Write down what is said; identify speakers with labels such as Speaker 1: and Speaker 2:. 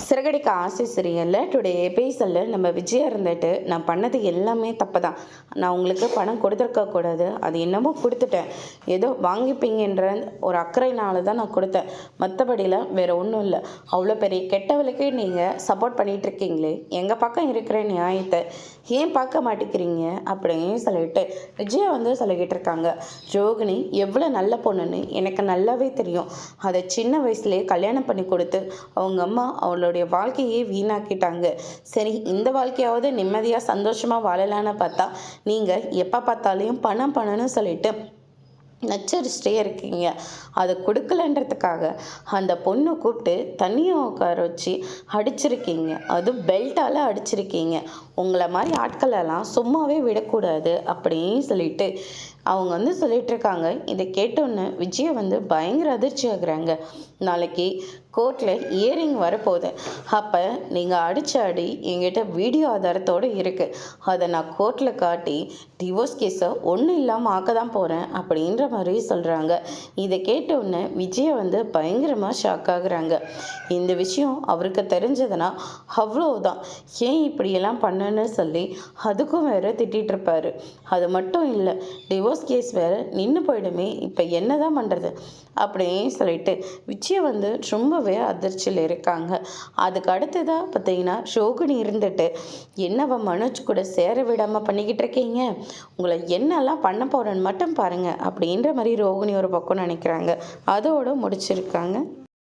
Speaker 1: சிறகடிக்க ஆசை சீரியலில் டுடே எபிசோடில் நம்ம விஜயா இருந்துட்டு நான் பண்ணது எல்லாமே தப்பு தான். நான் உங்களுக்கு பணம் கொடுத்துருக்கக்கூடாது, அது என்னமோ கொடுத்துட்டேன், ஏதோ வாங்கிப்பீங்கன்ற ஒரு அக்கறையினால தான் நான் கொடுத்தேன், மற்றபடியில் வேறு ஒன்றும் இல்லை. அவ்வளோ பெரிய கெட்டவளுக்கு நீங்கள் சப்போர்ட் பண்ணிகிட்ருக்கீங்களே, எங்கள் பக்கம் இருக்கிற நியாயத்தை ஏன் பார்க்க மாட்டேங்கிறீங்க அப்படின்னு சொல்லிட்டு விஜயா சொல்லிக்கிட்டு இருக்காங்க. ரோகிணி எவ்வளோ நல்ல பொண்ணுன்னு எனக்கு நல்லாவே தெரியும். அதை சின்ன வயசுலேயே கல்யாணம் பண்ணி கொடுத்து அவங்க அம்மா அவளுடைய வாழ்க்கையே வீணாக்கிட்டாங்க. சரி, இந்த வாழ்க்கையாவது நிம்மதியாக சந்தோஷமாக வாழலான்னு பார்த்தா நீங்கள் எப்போ பார்த்தாலையும் பணம் பணம்னு சொல்லிட்டு நச்சரிச்சிட்டே இருக்கீங்க. அதை கொடுக்கலன்றதுக்காக அந்த பொண்ணை கூப்பிட்டு தண்ணியை உட்கார வச்சு அடிச்சிருக்கீங்க, அதுவும் பெல்ட்டால் அடிச்சிருக்கீங்க. உங்களை மாதிரி ஆட்களெல்லாம் சும்மாவே விடக்கூடாது அப்படின்னு சொல்லிட்டு அவங்க சொல்லிட்டு இருக்காங்க. இதை கேட்டோன்னு விஜயை பயங்கர அதிர்ச்சி ஆகுறாங்க. நாளைக்கு கோர்ட்டில் இயரிங் வரப்போகுது. அப்போ நீங்கள் அடித்த அடி என்கிட்ட வீடியோ ஆதாரத்தோடு இருக்குது. அதை நான் கோர்ட்டில் காட்டி டிவோர்ஸ் கேஸை ஒன்றும் இல்லாமல் ஆக்க தான் போகிறேன் அப்படின்ற மாதிரி சொல்கிறாங்க. இதை கேட்டோன்னு விஜயை பயங்கரமாக ஷாக் ஆகுறாங்க. இந்த விஷயம் அவருக்கு தெரிஞ்சதுன்னா அவ்வளோதான், ஏன் இப்படியெல்லாம் பண்ணன்னு சொல்லி அதுக்கும் வேறு திட்டிகிட்டு இருப்பார். அது மட்டும் இல்லை, டிவோர்ஸ் கேஸ் வேறு நின்று போயிடுமே, இப்போ என்ன தான் பண்ணுறது அப்படின்னு சொல்லிட்டு விஜயை ரொம்பவே அதிர்ச்சியில் இருக்காங்க. அதுக்கு அடுத்ததாக பார்த்தீங்கன்னா ரோகிணி இருந்துட்டு என்னவ மனோஜ் கூட சேர விடாமல் பண்ணிக்கிட்டு இருக்கீங்க, உங்களை என்னெல்லாம் பண்ண போகிறேன்னு மட்டும் பாருங்கள் அப்படின்ற மாதிரி ரோகிணி ஒரு பக்கம் நினைக்கிறாங்க. அதோடு முடிச்சிருக்காங்க.